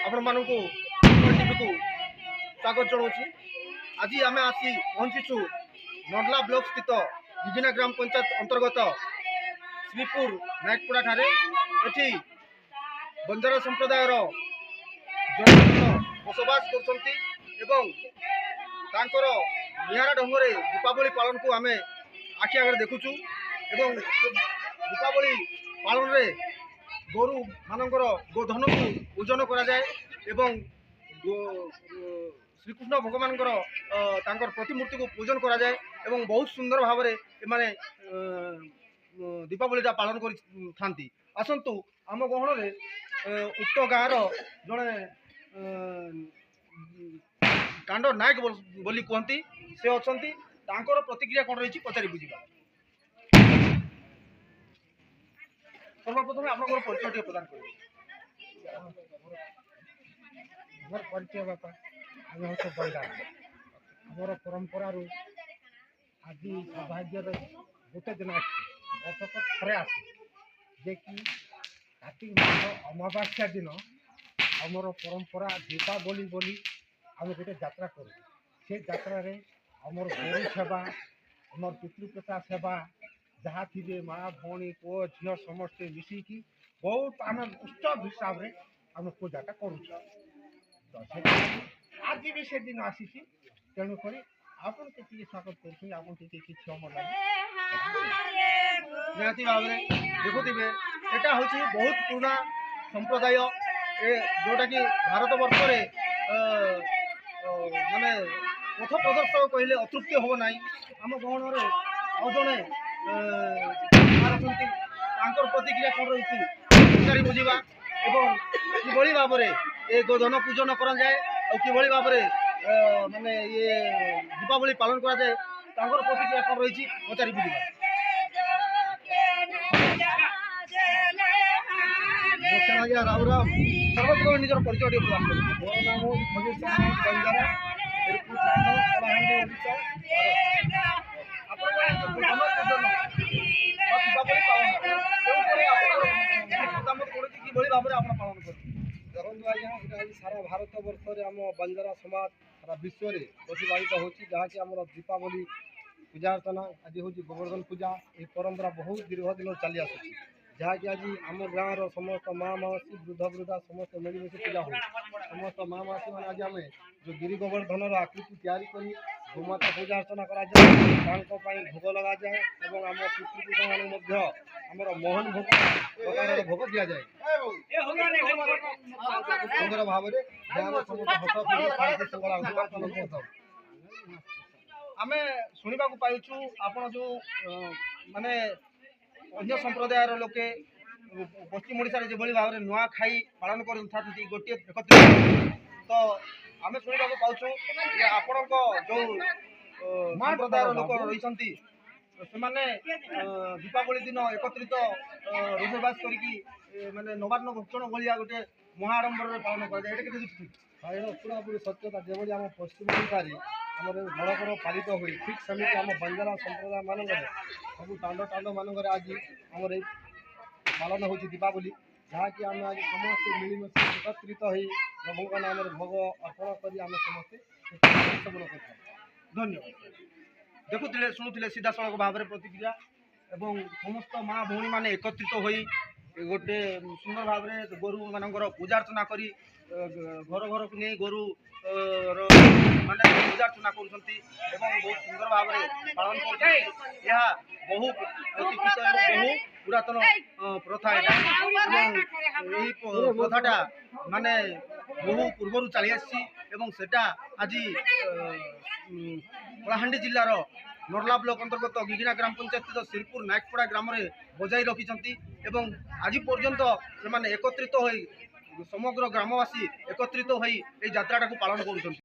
ଆପଣମାନଙ୍କୁ ଟିଭିକୁ ସ୍ୱାଗତ ଜଣାଉଛି। ଆଜି ଆମେ ଆସି ପହଞ୍ଚିଛୁ ନର୍ଲା ବ୍ଲକ ସ୍ଥିତ ବିଭିନ୍ନ ଗ୍ରାମ ପଞ୍ଚାୟତ ଅନ୍ତର୍ଗତ ଶ୍ରୀପୁର ନାୟକପଡ଼ା ଠାରେ। ଏଠି ବଞ୍ଜାରା ସମ୍ପ୍ରଦାୟର ଜନଗଣ ବସବାସ କରୁଛନ୍ତି ଏବଂ ତାଙ୍କର ନିଆରା ଢଙ୍ଗରେ ଦୀପାବଳି ପାଳନକୁ ଆମେ ଆଖି ଆଗରେ ଦେଖୁଛୁ। ଏବଂ ଦୀପାବଳି ପାଳନରେ ଗୋରୁ ମାନଙ୍କର ଗୋଧନକୁ ପୂଜନ କରାଯାଏ ଏବଂ ଶ୍ରୀକୃଷ୍ଣ ଭଗବାନଙ୍କର ତାଙ୍କର ପ୍ରତିମୂର୍ତ୍ତିକୁ ପୂଜନ କରାଯାଏ ଏବଂ ବହୁତ ସୁନ୍ଦର ଭାବରେ ଏମାନେ ଦୀପାବଳିଟା ପାଳନ କରିଥାନ୍ତି। ଆସନ୍ତୁ ଆମ ଗହଣରେ ଉକ୍ତ ଗାଁର ଜଣେ କାଣ୍ଡ ନାୟକ ବୋଲି କୁହନ୍ତି, ସେ ଅଛନ୍ତି। ତାଙ୍କର ପ୍ରତିକ୍ରିୟା କ'ଣ ରହିଛି ପଚାରି ବୁଝିବା। ସର୍ବପ୍ରଥମେ ଆପଣଙ୍କର ପରିଚୟ ଟିକେ ପ୍ରଦାନ କରିବେ। আমার পরিচয় বাপা আমি হচ্ছে বন্ডার আমার পরম্পরার আজ সৌভাগ্যর গোটে দিন আসছে বর্ষক থরে আসে যে কি কার্তিক মাস অমাবাস্যা দিন আমার পরম্পরা দীপাবলি বলি আমি গোটে যাত্রা করি। সেই যাত্রার আমার গরু সেবা আমার পিতৃপ্রতা সেবা যাহা থিবে মা ভৌণী পুଅ ଝିଅ ସମସ୍ତେ ମିଶିକି ବହୁତ ଆମେ ଉତ୍ସବ ହିସାବରେ ଆମେ ପୂଜାଟା କରୁଛୁ। ତ ଆଜି ବି ସେଦିନ ଆସିଛି, ତେଣୁକରି ଆପଣ ଟିକେ ସ୍ୱାଗତ କରୁଛନ୍ତି। ଆପଣ ଟିକେ କିଛି ସମୟ ଲାଗେ ନିହାତି ଭାବରେ ଦେଖୁଥିବେ, ଏଟା ହେଉଛି ବହୁତ ପୁରୁଣା ସମ୍ପ୍ରଦାୟ ଯେଉଁଟାକି ଭାରତ ବର୍ଷରେ ମାନେ ପଥ ପ୍ରଦର୍ଶକ କହିଲେ ଅତୃପ୍ତି ହେବ ନାହିଁ। ଆମ ଗହଣରେ ଆଉ ଜଣେ ଅଛନ୍ତି, ତାଙ୍କର ପ୍ରତିକ୍ରିୟା କ'ଣ ରହିଛି ପଚାରି ବୁଝିବା ଏବଂ କିଭଳି ଭାବରେ ଏ ଗୋଧନ ପୂଜନ କରାଯାଏ ଆଉ କିଭଳି ଭାବରେ ମାନେ ଇଏ ଦୀପାବଳି ପାଳନ କରାଯାଏ, ତାଙ୍କର ପ୍ରତିକ୍ରିୟା କ'ଣ ରହିଛି ପଚାରି ବୁଝିବା। ଆଜ୍ଞା ରାମ ରାମ, ସର୍ବପ୍ରଥମେ ନିଜର ପରିଚୟ ଟିକେ ପ୍ରଦାନ କରିବେ। ମୋର ନାମ ହେଉଛି ଖଗେଶ ବଞ୍ଜାରା, ଶ୍ରୀପୁର କାଣ୍ଡ, କଳାହାଣ୍ଡି, ଓଡ଼ିଶା। ଆପଣଙ୍କର ଗୋଧନ ପୂଜନ ବା ଦୀପାବଳି ପାଳନ କେଉଁଭଳି ଆପଣଙ୍କର ମତାମତ କରୁଛି, କିଭଳି ଭାବରେ ଆପଣ ପାଳନ କରୁଛନ୍ତି? ଦେଖନ୍ତୁ ଆଜ୍ଞା, ଏଇଟା ହେଉଛି ସାରା ଭାରତ ବର୍ଷରେ ଆମ ବଞ୍ଜାରା ସମାଜ ସାରା ବିଶ୍ୱରେ ପ୍ରତିପାଳିତ ହେଉଛି, ଯାହାକି ଆମର ଦୀପାବଳି ପୂଜା ଅର୍ଚ୍ଚନା ଆଜି ହେଉଛି ଗୋବର୍ଦ୍ଧନ ପୂଜା। ଏହି ପରମ୍ପରା ବହୁତ ଦୀର୍ଘ ଦିନରୁ ଚାଲି ଆସୁଛି, ଯାହାକି ଆଜି ଆମ ଗାଁର ସମସ୍ତ ମା ମାଉସୀ ବୃଦ୍ଧ ବୃଦ୍ଧା ସମସ୍ତେ ମିଳିମିଶି ପୂଜା ହୁଏ। ସମସ୍ତ ମା ମାଉସୀମାନେ ଆଜି ଆମେ ଯେଉଁ ଗିରି ଗୋବର୍ଦ୍ଧନର ଆକୃତି ତିଆରି କରି ଗୋମାତା ପୂଜା ଅର୍ଚ୍ଚନା କରାଯାଏ, ତାଙ୍କ ପାଇଁ ଭୋଗ ଲଗାଯାଏ ଏବଂ ଆମ ପିତୃପୁରୁଷମାନଙ୍କୁ ମଧ୍ୟ ଆମର ମୋହନ ଭୋଗ ପ୍ରକାରର ଭୋଗ ଦିଆଯାଏ। ସୁନ୍ଦର ଭାବରେ ଗାଁର ସମସ୍ତ ହସ ଖୁସି ଶାନ୍ତି ଶୃଙ୍ଖଳା ଉଦ୍ଯାପନ କରିଥାଉ। ଆମେ ଶୁଣିବାକୁ ପାଇଛୁ ଆପଣ ଯେଉଁ ମାନେ ଅନ୍ୟ ସମ୍ପ୍ରଦାୟର ଲୋକେ ପଶ୍ଚିମ ଓଡ଼ିଶାରେ ଯେଭଳି ଭାବରେ ନୂଆଖାଇ ପାଳନ କରିଥାନ୍ତି ଗୋଟିଏ ଏକତ୍ରିତ, ତ ଆମେ ଶୁଣିବାକୁ ପାଉଛୁ ଯେ ଆପଣଙ୍କ ଯେଉଁ ସମ୍ପ୍ରଦାୟର ଲୋକ ରହିଛନ୍ତି ସେମାନେ ଦୀପାବଳି ଦିନ ଏକତ୍ରିତ ରୋଷେଇବାସ କରିକି ମାନେ ନବାନ୍ନ ଭକ୍ଷଣ ଭଳିଆ ଗୋଟେ ମହାଆଡ଼ମ୍ବରରେ ପାଳନ କରାଯାଏ, ଏଇଟା କେତେ ଠିକ୍? ଏଇଟା ପୁରାପୁରି ସତ୍ୟତା। ଯେଭଳି ଆମ ପଶ୍ଚିମ ଓଡ଼ିଶାରେ ଆମର ବଡ଼ ବଡ଼ ପାଳିତ ହୁଏ, ଠିକ୍ ସେମିତି ଆମ ବଞ୍ଜାରା ସମ୍ପ୍ରଦାୟ ମାନଙ୍କରେ ସବୁ ତାଣ୍ଡ ମାନଙ୍କରେ ଆଜି ଆମର ଏଇ ପାଳନ ହେଉଛି ଦୀପାବଳି, ଯାହାକି ଆମେ ଆଜି ସମସ୍ତେ ମିଳିମିଶି ଏକତ୍ରିତ ହୋଇ ପ୍ରଭୁଙ୍କ ନାମରେ ଭୋଗ ଅର୍ପଣ କରି ଆମେ ସମସ୍ତେ ସେବନ କରିଥାଉ। ଧନ୍ୟବାଦ। ଦେଖୁଥିଲେ ଶୁଣୁଥିଲେ ସିଧାସଳଖ ଭାବରେ ପ୍ରତିକ୍ରିୟା ଏବଂ ସମସ୍ତ ମା ଭଉଣୀମାନେ ଏକତ୍ରିତ ହୋଇ ଗୋଟେ ସୁନ୍ଦର ଭାବରେ ଗୋରୁମାନଙ୍କର ପୂଜା ଅର୍ଚ୍ଚନା କରି ଘର ଘରକୁ ନେଇ ଗୋରୁ ମାନେ ପୂଜା ଅର୍ଚ୍ଚନା କରୁଛନ୍ତି ଏବଂ ବହୁତ ସୁନ୍ଦର ଭାବରେ ପାଳନ କରୁଛନ୍ତି। ଏହା ବହୁ ପ୍ରତୀକ୍ଷିତ ଏବଂ ବହୁ ପୁରାତନ ପ୍ରଥା ଏଟା ଏବଂ ଏହି ପ୍ରଥାଟା ମାନେ ବହୁ ପୂର୍ବରୁ ଚାଲି ଆସିଛି ଏବଂ ସେଟା ଆଜି କଳାହାଣ୍ଡି ଜିଲ୍ଲାର ନର୍ଲା ବ୍ଲକ ଅନ୍ତର୍ଗତ ଗିଗିନା ଗ୍ରାମ ପଞ୍ଚାୟତ ଶ୍ରୀପୁର ନାୟକପଡ଼ା ଗ୍ରାମରେ ବଜାଇ ରଖିଛନ୍ତି ଏବଂ ଆଜି ପର୍ଯ୍ୟନ୍ତ ସେମାନେ ଏକତ୍ରିତ ହୋଇ ସମଗ୍ର ଗ୍ରାମବାସୀ ଏକତ୍ରିତ ହୋଇ ଏହି ଯାତ୍ରାଟାକୁ ପାଳନ କରୁଛନ୍ତି।